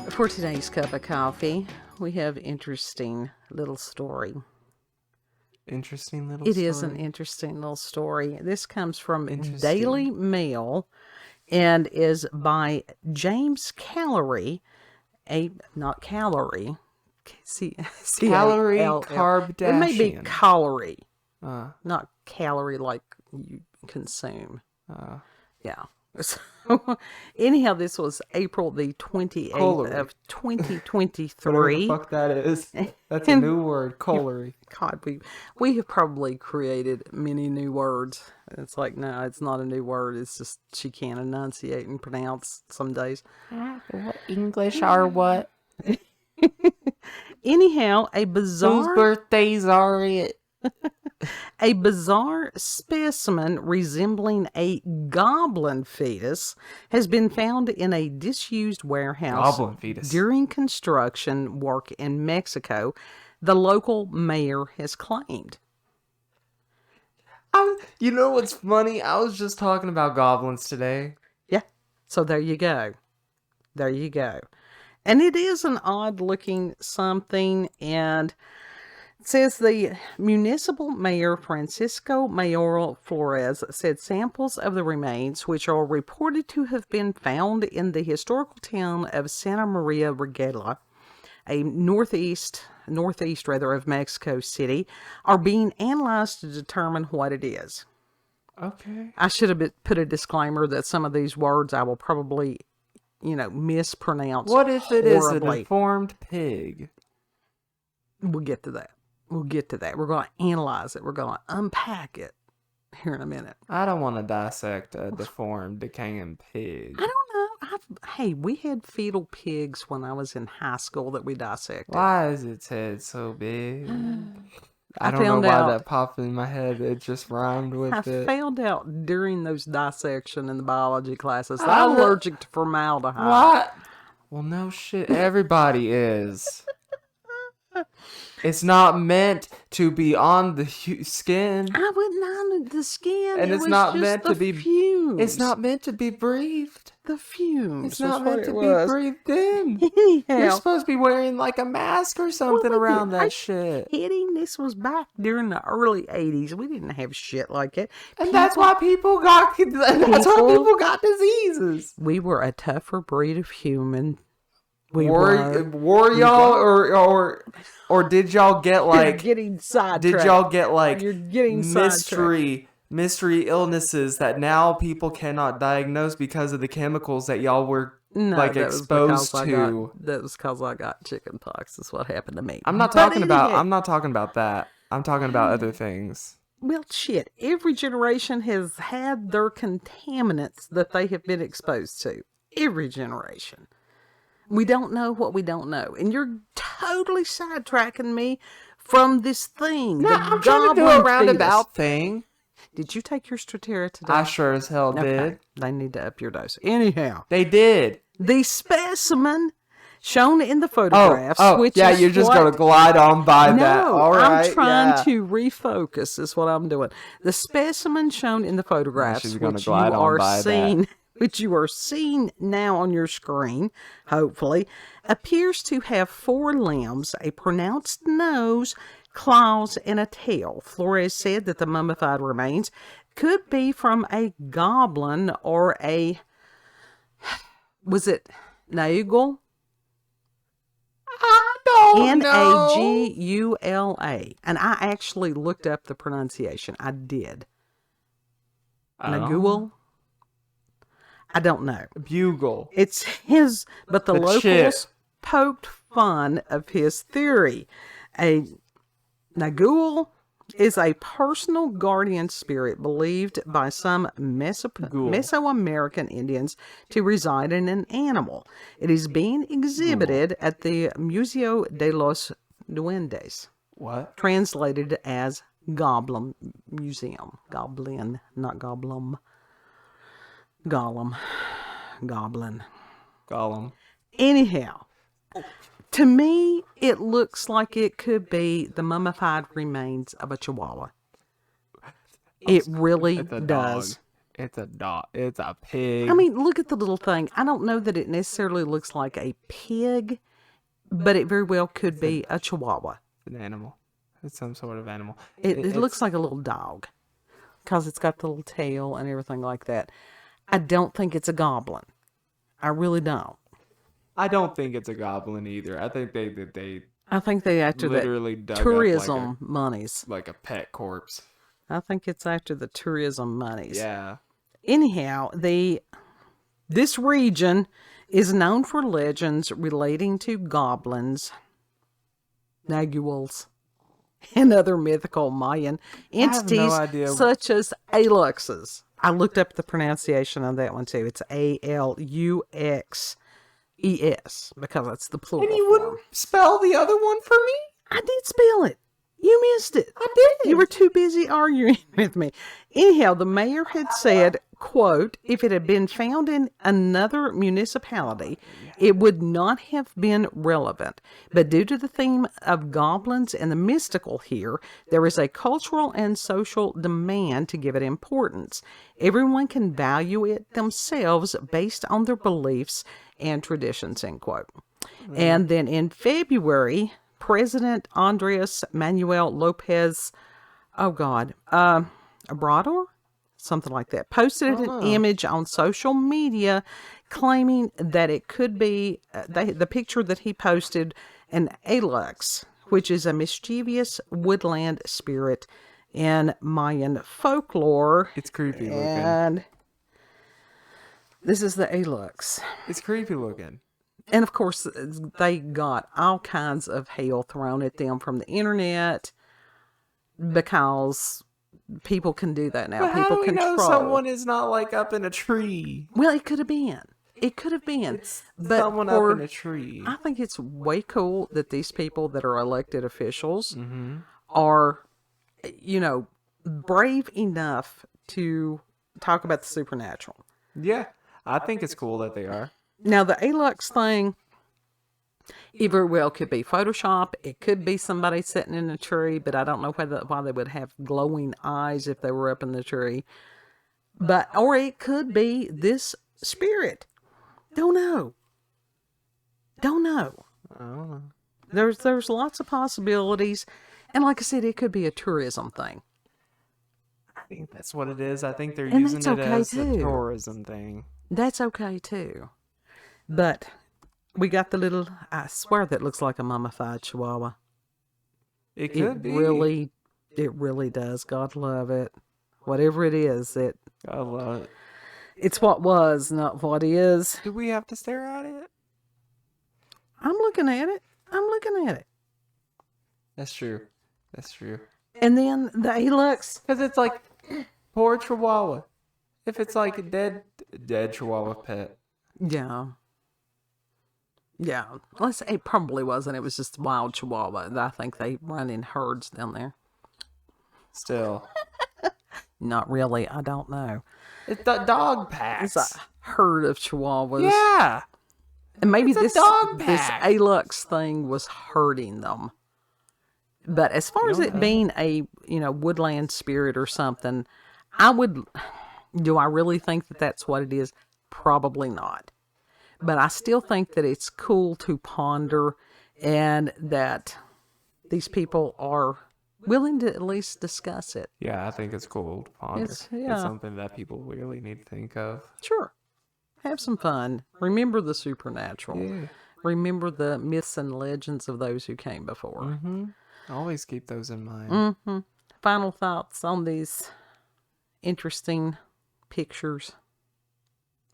For today's cup of coffee, we have interesting little story. Interesting little It story? is an interesting little story. This comes from Daily Mail and is by James Callery, not Callery. Calorie Kardashian. It may be calorie, not calorie like you consume. Yeah. So, anyhow, this was April the 28th of 2023. Whatever the fuck that is. That's a new word, Callery. God, we have probably created many new words. It's like, no, it's not a new word. It's just she can't enunciate and pronounce some days. What English are what? Anyhow, a bizarre... Whose birthdays are it? A bizarre specimen resembling a goblin fetus has been found in a disused warehouse during construction work in Mexico, the local mayor has claimed. You know what's funny? I was just talking about goblins today. Yeah, so there you go. There you go. And it is an odd-looking something, and... It says the municipal mayor, Francisco Mayoral Flores, said samples of the remains, which are reported to have been found in the historical town of Santa Maria Reguela, a northeast of Mexico City, are being analyzed to determine what it is. Okay. I should have put a disclaimer that some of these words I will probably, mispronounce. What if it is a horribly. deformed pig? We'll get to that. We're going to analyze it. We're going to unpack it here in a minute. I don't want to dissect a deformed, decaying pig. I don't know. Hey, we had fetal pigs when I was in high school that we dissected. Why is its head so big? I don't know why that popped in my head. It just rhymed with it. I found out during those dissection in the biology classes that I'm allergic to formaldehyde. What? Well, no shit. Everybody is. It's not meant to be on the skin. I wasn't on the skin. And it's not meant to be fumes. It's not meant to be breathed. The fumes. It's not meant to be breathed in. Anyhow, you're supposed to be wearing like a mask or something around that shit. This was back during the early 80s. We didn't have shit like it. And that's why people got diseases. We were a tougher breed of human. Were y'all or did y'all get like getting sidetracked? Did y'all get like You're getting mystery illnesses that now people cannot diagnose because of the chemicals that y'all were exposed to? That was because I got chicken pox. That's what happened to me. I'm not talking about that. I'm talking about other things. Well, shit. Every generation has had their contaminants that they have been exposed to. Every generation. We don't know what we don't know. And you're totally sidetracking me from this thing. No, I'm trying to do a roundabout thing. Did you take your Strattera today? I sure as hell did. They need to up your dose. Anyhow. They did. The specimen shown in the photographs. Which is you're just going to glide on by that. All right. I'm trying to refocus is what I'm doing. The specimen shown in the photographs, which you are seeing now on your screen, hopefully, appears to have 4 limbs, a pronounced nose, claws, and a tail. Flores said that the mummified remains could be from a goblin or a... Was it Naugula? I don't know. Nagula. And I actually looked up the pronunciation. I did. Naugula? I don't know. Bugle. It's his, but the locals poked fun of his theory. A Naugula is a personal guardian spirit believed by some Mesoamerican Indians to reside in an animal. It is being exhibited at the Museo de los Duendes. What? Translated as Goblin Museum. Goblin, not Goblin. Gollum. Goblin. Gollum. Anyhow, To me, it looks like it could be the mummified remains of a chihuahua. It really It's a does. dog. It's a dog. It's a pig. I mean, look at the little thing. I don't know that it necessarily looks like a pig, but it very well could be a chihuahua. It's an animal. It's some sort of animal. It looks like a little dog because it's got the little tail and everything like that. I don't think it's a goblin. I really don't. I don't think it's a goblin either. I think they I think they after literally the dug tourism monies. like a pet corpse. I think it's after the tourism monies. Yeah. Anyhow, this region is known for legends relating to goblins, naguals, and other mythical Mayan entities idea. such as aluxes. I looked up the pronunciation of that one too. It's Aluxes because that's the plural. And you form. wouldn't spell the other one for me? I did spell it. You missed it. I did. You were too busy arguing with me. Anyhow, the mayor had said, quote, if it had been found in another municipality, it would not have been relevant. But due to the theme of goblins and the mystical here, there is a cultural and social demand to give it importance. Everyone can value it themselves based on their beliefs and traditions, end quote. And then in February, President Andres Manuel Lopez, Obrador? Something like that, posted an image on social media claiming that it could be the picture that he posted, an alux, which is a mischievous woodland spirit in Mayan folklore. It's creepy looking. And this is the alux. It's creepy looking. And of course, they got all kinds of hell thrown at them from the internet because people can do that now. But People how do we control. know someone is not like up in a tree? Well, it could have been. It could have been. But Someone up in a tree. I think it's way cool that these people that are elected officials Mm-hmm. are, brave enough to talk about the supernatural. Yeah, I think it's cool that they are. Now, the Alux thing, it very well could be Photoshop. It could be somebody sitting in a tree, but I don't know why they would have glowing eyes if they were up in the tree. Or it could be this spirit. Don't know. I don't know. There's lots of possibilities. And like I said, it could be a tourism thing. I think that's what it is. I think they're And using that's it okay, as a too. tourism thing. That's okay, too. But we got the little, I swear that looks like a mummified chihuahua. It could be. It really does. God love it. Whatever it is, I love it. it's what was, not what is. Do we have to stare at it? I'm looking at it. That's true. And then the Alux. Because it's like, poor chihuahua. If it's like a dead chihuahua pet. Yeah. Yeah. Let's say it probably wasn't. It was just wild chihuahua. I think they run in herds down there. Still. Not really. I don't know. It's the dog packs. It's a herd of chihuahuas. Yeah. And maybe It's a this dog this pack. Alux thing was hurting them. But as far as it being a, woodland spirit or something, do I really think that that's what it is? Probably not. But I still think that it's cool to ponder and that these people are willing to at least discuss it. Yeah, I think it's cool to ponder. It's something that people really need to think of. Sure. Have some fun. Remember the supernatural. Yeah. Remember the myths and legends of those who came before. Mm-hmm. Always keep those in mind. Mm-hmm. Final thoughts on these interesting pictures.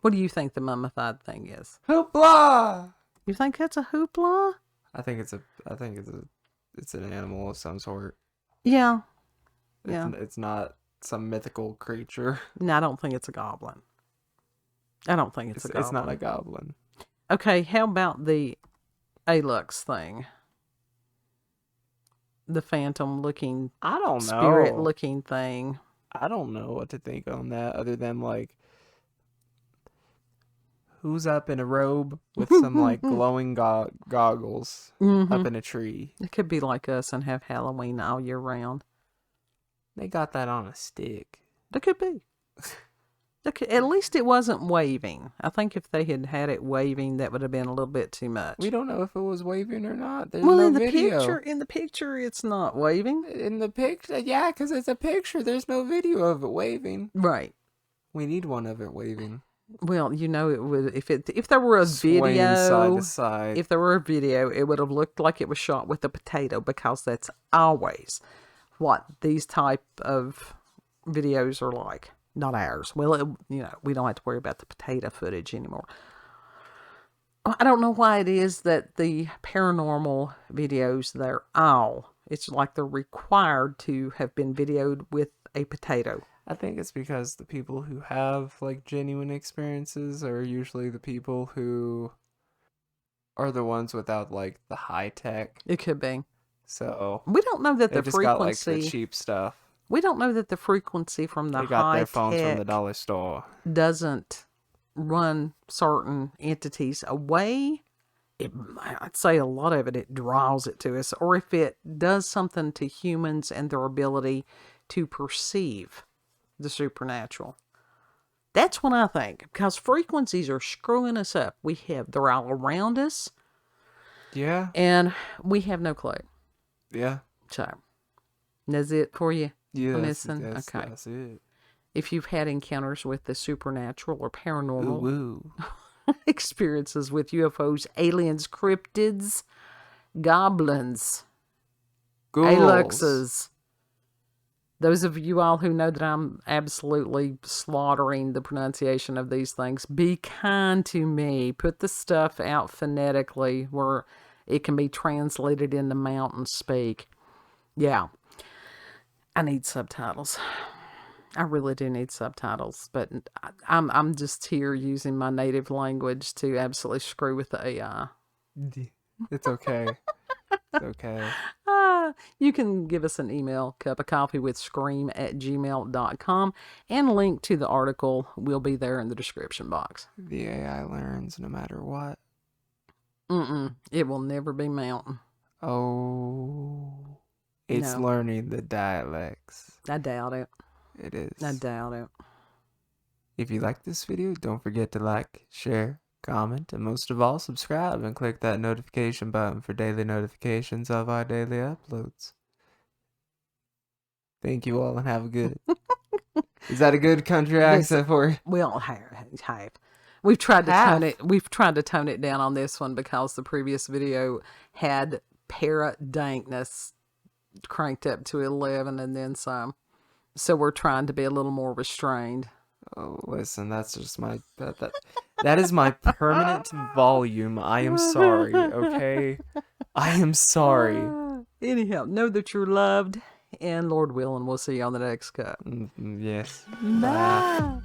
What do you think the mummified thing is? Hoopla! You think that's a hoopla? I think it's an animal of some sort. Yeah. Yeah. It's not some mythical creature. No, I don't think it's a goblin. I don't think it's a goblin. It's not a goblin. Okay, how about the Alux thing? The phantom looking, I don't know. spirit looking thing. I don't know what to think on that other than like who's up in a robe with some like glowing goggles up in a tree. It could be like us and have Halloween all year round. They got that on a stick. It could be. At least it wasn't waving. I think if they had had it waving, that would have been a little bit too much. We don't know if it was waving or not. There's Well, no in the video. picture, it's not waving. In the picture, yeah, because it's a picture. There's no video of it waving. Right. We need one of it waving. Well, you know, it would if there were a Swaying video, side to side. if there were a video, it would have looked like it was shot with a potato, because that's always what these type of videos are like. Not ours. Well, we don't have to worry about the potato footage anymore. I don't know why it is that the paranormal videos, it's like they're required to have been videoed with a potato. I think it's because the people who have like genuine experiences are usually the people who are the ones without like the high tech. It could be. So we don't know that they the just frequency. got like the cheap stuff. We don't know that the frequency from the They got high their phones from tech the dollar store. doesn't run certain entities away. I'd say a lot of it draws it to us, or if it does something to humans and their ability to perceive the supernatural. That's what I think, because frequencies are screwing us up. They're all around us. Yeah. And we have no clue. Yeah. So, that's it for you? Yeah. Okay. That's it. If you've had encounters with the supernatural or paranormal Ooh. experiences with UFOs, aliens, cryptids, goblins, aluxes, those of you all who know that I'm absolutely slaughtering the pronunciation of these things, be kind to me. Put the stuff out phonetically where it can be translated into mountain speak. Yeah. I need subtitles. I really do need subtitles, but I'm just here using my native language to absolutely screw with the AI. It's okay. It's okay. You can give us an email, cupofcoffeewithscream@gmail.com, and link to the article will be there in the description box. The AI learns no matter what. It will never be mountain. Oh. It's No. learning the dialects. I doubt it. It is. I doubt it. If you like this video, don't forget to like, share, comment, and most of all, subscribe and click that notification button for daily notifications of our daily uploads. Thank you all and have a good... Is that a good country accent for you? Well, we've tried to tone it down on this one because the previous video had parrot-dankness cranked up to 11 and then some. So we're trying to be a little more restrained. Oh, listen, that's just my... That is my permanent volume. I am sorry, okay? I am sorry. Anyhow, know that you're loved, and Lord willing, we'll see you on the next cup. Yes. Bye.